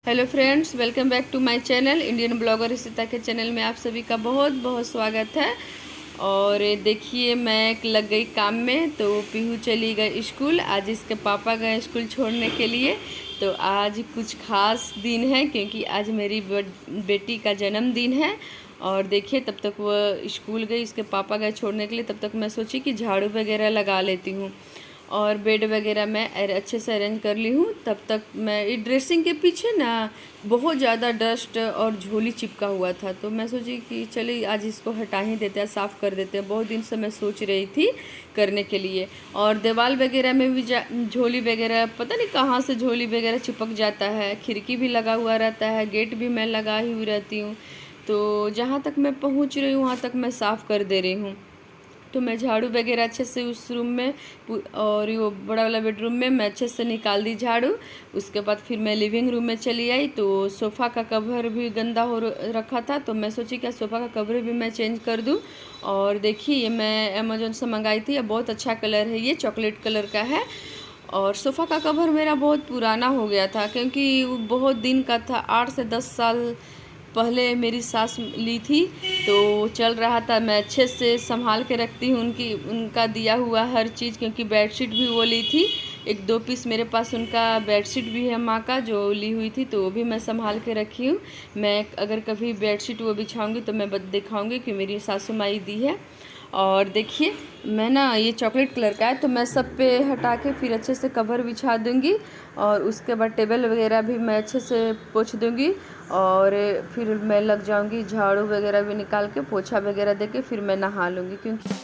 Hello friends, welcome back to my channel Indian blogger Rishita के channel में आप सभी का बहुत बहुत स्वागत है। और देखिए मैं लग गई काम में। तो पीहू चली गई स्कूल। आज इसके पापा गए स्कूल छोड़ने के लिए। तो आज कुछ खास दिन है क्योंकि आज मेरी बेटी का जन्मदिन है। और देखिए तब तक वह स्कूल गई, इसके पापा गए छोड़ने के लिए, तब तक मैं सोची कि झाड़ू वगैरह लगा लेती हूँ और बेड वगैरह मैं अच्छे से अरेंज कर ली हूँ। तब तक मैं ड्रेसिंग के पीछे ना बहुत ज़्यादा डस्ट और झोली चिपका हुआ था। तो मैं सोची कि चलिए आज इसको हटा ही देते हैं, साफ़ कर देते हैं। बहुत दिन से मैं सोच रही थी करने के लिए। और दीवार वगैरह में भी झोली वगैरह पता नहीं कहाँ से झोली वगैरह चिपक जाता है। खिड़की भी लगा हुआ रहता है, गेट भी मैं लगा ही हुई रहती हूँ। तो जहाँ तक मैं पहुँच रही हूँ वहाँ तक मैं साफ़ कर दे रही हूँ। तो मैं झाड़ू वगैरह अच्छे से उस रूम में और वो बड़ा वाला बेडरूम में मैं अच्छे से निकाल दी झाड़ू। उसके बाद फिर मैं लिविंग रूम में चली आई। तो सोफ़ा का कवर भी गंदा हो रखा था, तो मैं सोची क्या सोफ़ा का कवर भी मैं चेंज कर दूं। और देखिए ये मैं अमेज़ोन से मंगाई थी। बहुत अच्छा कलर है, ये चॉकलेट कलर का है। और सोफ़ा का कवर मेरा बहुत पुराना हो गया था क्योंकि वो बहुत दिन का था। 8 से 10 साल पहले मेरी सास ली थी, तो चल रहा था। मैं अच्छे से संभाल के रखती हूँ उनका दिया हुआ हर चीज़। क्योंकि बेडशीट भी वो ली थी, 1-2 पीस मेरे पास उनका बेडशीट भी है माँ का जो ली हुई थी, तो वो भी मैं संभाल के रखी हूँ। मैं अगर कभी बेडशीट वो बिछाऊँगी तो मैं दिखाऊँगी कि मेरी सासू माई दी है। और देखिए मैं ना ये चॉकलेट कलर का है, तो मैं सब पे हटा के फिर अच्छे से कवर बिछा दूँगी। और उसके बाद टेबल वगैरह भी मैं अच्छे से पोंछ दूँगी। और फिर मैं लग जाऊँगी झाड़ू वगैरह भी निकाल के, पोछा वगैरह दे के फिर मैं नहा लूँगी। क्योंकि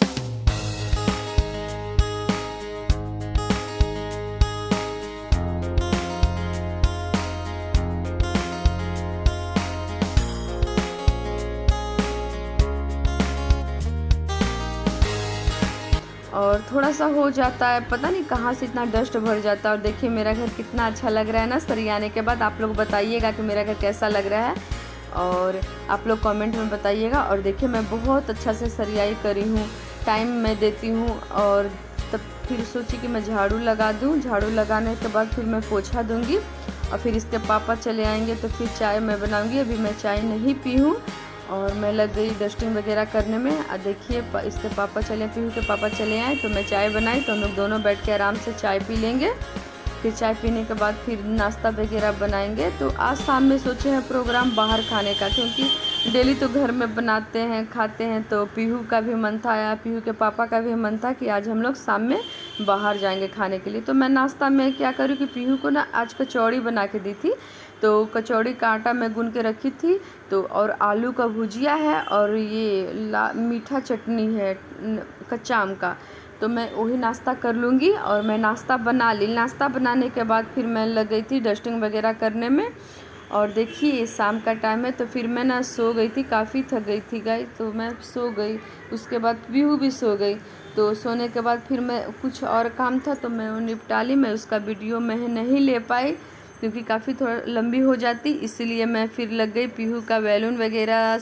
और थोड़ा सा हो जाता है, पता नहीं कहाँ से इतना डस्ट भर जाता है। और देखिए मेरा घर कितना अच्छा लग रहा है ना सरियाने के बाद। आप लोग बताइएगा कि मेरा घर कैसा लग रहा है और आप लोग कमेंट में बताइएगा। और देखिए मैं बहुत अच्छा से सरियाई करी हूँ, टाइम मैं देती हूँ। और तब फिर सोची कि मैं झाड़ू लगा दूँ। झाड़ू लगाने के बाद फिर मैं पोछा दूँगी और फिर इसके पापा चले आएंगे तो फिर चाय मैं बनाऊँगी। अभी मैं चाय नहीं पी हूँ और मैं लग गई डस्टिंग वगैरह करने में। देखिए इसके पापा चले, पीहू के पापा चले आए तो मैं चाय बनाई। तो हम लोग दोनों बैठ के आराम से चाय पी लेंगे। फिर चाय पीने के बाद फिर नाश्ता वगैरह बनाएंगे। तो आज शाम में सोचे हैं प्रोग्राम बाहर खाने का, क्योंकि डेली तो घर में बनाते हैं खाते हैं। तो पीहू का भी मन था, या पीहू के पापा का भी मन था कि आज हम लोग शाम में बाहर जाएंगे खाने के लिए। तो मैं नाश्ता में क्या करूँ कि पीहू को ना आज कचौड़ी बना के दी थी। तो कचौड़ी का आटा मैं गूंद के रखी थी। तो और आलू का भुजिया है और ये मीठा चटनी है कच्चा आम का। तो मैं वही नाश्ता कर लूँगी। और मैं नाश्ता बना ली। नाश्ता बनाने के बाद फिर मैं लग गई थी डस्टिंग वगैरह करने में। और देखिए शाम का टाइम है तो फिर मैं ना सो गई थी, काफ़ी थक गई थी गाइस, तो मैं सो गई। उसके बाद पीहू भी सो गई। तो सोने के बाद फिर मैं कुछ और काम था तो मैं वो निपटा ली। मैं उसका वीडियो मैं नहीं ले पाई क्योंकि काफ़ी थोड़ा लंबी हो जाती, इसलिए मैं फिर लग गई पीहू का बैलून वगैरह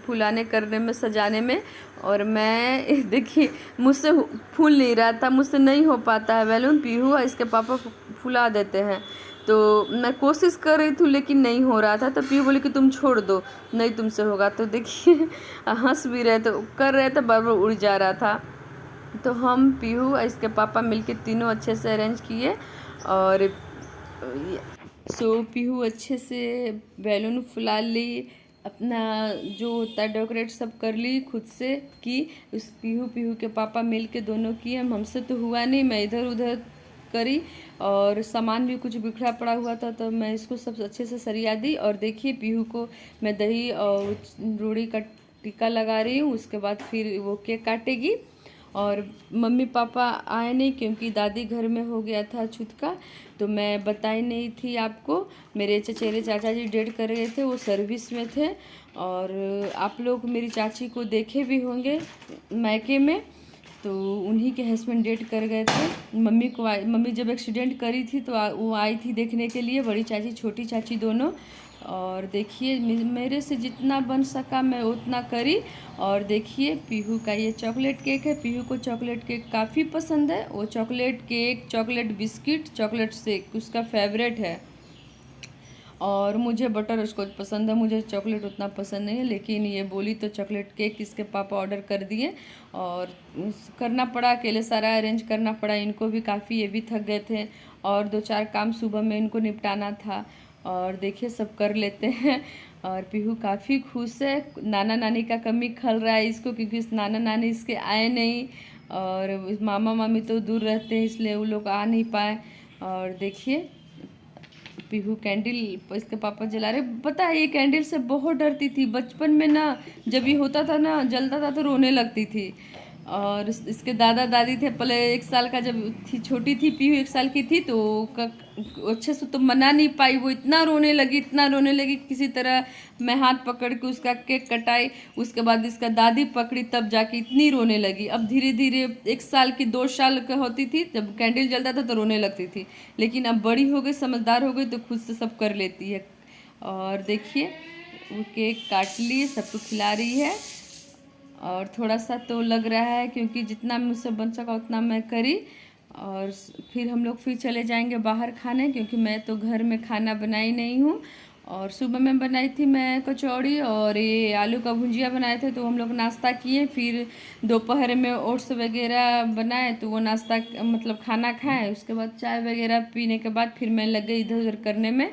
फुलाने करने में, सजाने में। और मैं देखिए मुझसे फूल नहीं रहा था, मुझसे नहीं हो पाता है बैलून। पीहू और इसके पापा फुला देते हैं। तो मैं कोशिश कर रही थी लेकिन नहीं हो रहा था। तो पीहू बोली कि तुम छोड़ दो, नहीं तुमसे होगा। तो देखिए हंस भी रहे तो कर रहे थे, बार बार उड़ जा रहा था। तो हम पीहू और इसके पापा मिलके तीनों अच्छे से अरेंज किए। और पीहू अच्छे से बैलून फुला ली, अपना जो होता है डेकोरेट सब कर ली खुद से की। उस पीहू के पापा मिल के दोनों किए, हमसे तो हुआ नहीं, मैं इधर उधर करी। और सामान भी कुछ बिखरा पड़ा हुआ था तो मैं इसको सब अच्छे से सरिया दी। और देखिए पीहू को मैं दही और रोड़ी का टीका लगा रही हूँ। उसके बाद फिर वो केक काटेगी। और मम्मी पापा आए नहीं क्योंकि दादी घर में हो गया था छुतका। तो मैं बताई नहीं थी आपको। मेरे चचेरे चाचा जी डेट कर गए थे, वो सर्विस में थे। और आप लोग मेरी चाची को देखे भी होंगे मायके में, तो उन्हीं के हस्बैंड डेट कर गए थे। मम्मी जब एक्सीडेंट करी थी तो वो आई थी देखने के लिए, बड़ी चाची छोटी चाची दोनों। और देखिए मेरे से जितना बन सका मैं उतना करी। और देखिए पीहू का ये चॉकलेट केक है। पीहू को चॉकलेट केक काफ़ी पसंद है। वो chocolate cake, chocolate biscuit, chocolate shake उसका फेवरेट है। और मुझे बटर स्कॉच पसंद है, मुझे चॉकलेट उतना पसंद नहीं है, लेकिन ये बोली तो चॉकलेट केक इसके पापा ऑर्डर कर दिए और करना पड़ा, अकेले सारा अरेंज करना पड़ा इनको भी काफ़ी, ये भी थक गए थे और 2-4 काम सुबह में इनको निपटाना था। और देखिए सब कर लेते हैं। और पीहू काफ़ी खुश है, नाना नानी का कमी खल रहा है इसको, क्योंकि इस नाना नानी इसके आए नहीं और मामा मामी तो दूर रहते हैं इसलिए वो लोग आ नहीं पाए। और देखिए पीहू कैंडल इसके पापा जला रहे। पता है ये कैंडल से बहुत डरती थी बचपन में ना, जब ये होता था ना जलता था तो रोने लगती थी। और इसके दादा दादी थे पहले, 1 साल का जब थी, छोटी थी पीहू 1 साल की थी तो अच्छे से तो मना नहीं पाई, वो इतना रोने लगी, इतना रोने लगी, किसी तरह मैं हाथ पकड़ के उसका केक कटाई, उसके बाद इसका दादी पकड़ी तब जाके इतनी रोने लगी। अब धीरे धीरे 1 साल की 2 साल का होती थी जब कैंडल जलता था तो रोने लगती थी, लेकिन अब बड़ी हो गई, समझदार हो गई तो खुद से सब कर लेती है। और देखिए वो केक काट ली, सबको खिला रही है और थोड़ा सा तो लग रहा है क्योंकि जितना मुझसे बन सका उतना मैं करी। और फिर हम लोग फिर चले जाएंगे बाहर खाने, क्योंकि मैं तो घर में खाना बनाई नहीं हूँ। और सुबह में बनाई थी मैं कचौड़ी और ये आलू का भुजिया बनाए थे, तो हम लोग नाश्ता किए, फिर दोपहर में ओट्स वगैरह बनाए तो वो नाश्ता मतलब खाना खाएं, उसके बाद चाय वगैरह पीने के बाद फिर मैं लग गई इधर उधर करने में।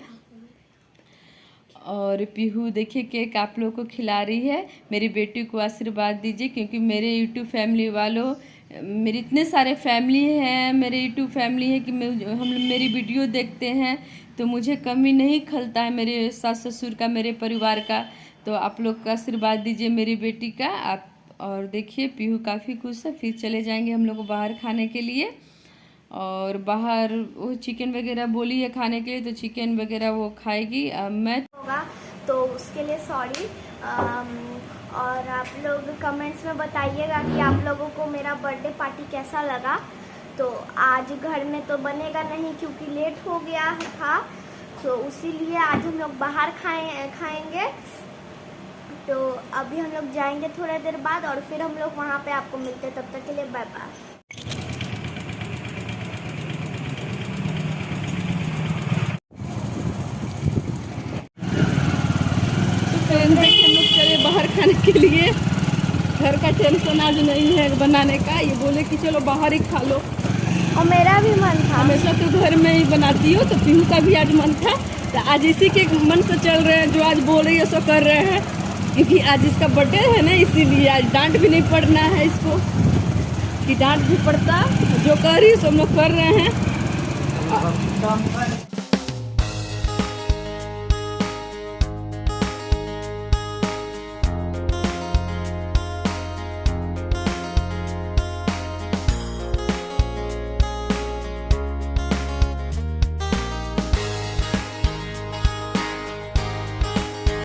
और पीहू देखिए केक आप लोगों को खिला रही है। मेरी बेटी को आशीर्वाद दीजिए, क्योंकि मेरे यूट्यूब फैमिली वालों, मेरे इतने सारे फैमिली हैं, मेरे यूट्यूब फैमिली है कि हम मेरी वीडियो देखते हैं तो मुझे कमी नहीं खलता है मेरे सास ससुर का, मेरे परिवार का। तो आप लोग का आशीर्वाद दीजिए मेरी बेटी का आप। और देखिए पीहू काफ़ी खुश है, फिर चले जाएंगे हम लोग बाहर खाने के लिए। और बाहर वो चिकन वगैरह बोली है खाने के लिए, तो चिकन वगैरह वो खाएगी। मैं होगा तो उसके लिए सॉरी। और आप लोग कमेंट्स में बताइएगा कि आप लोगों को मेरा बर्थडे पार्टी कैसा लगा। तो आज घर में तो बनेगा नहीं क्योंकि लेट हो गया था, तो इसीलिए आज हम लोग बाहर खाएंगे। तो अभी हम लोग जाएंगे थोड़ी देर बाद और फिर हम लोग वहाँ पे आपको मिलते हैं, तब तक के लिए बाय बाय। देखिए हम लोग चले बाहर खाने के लिए, घर का टेंशन आज नहीं है बनाने का, ये बोले कि चलो बाहर ही खा लो। और मेरा भी मन था, हमेशा तो घर में ही बनाती हो, तो पीहू का भी आज मन था, तो आज इसी के मन से चल रहे हैं, जो आज बोल रही है सो कर रहे हैं, क्योंकि आज इसका बर्थडे है ना, इसीलिए आज डांट भी नहीं पड़ना है इसको, कि डांट भी पड़ता, जो कर रही सो हम लोग कर रहे हैं।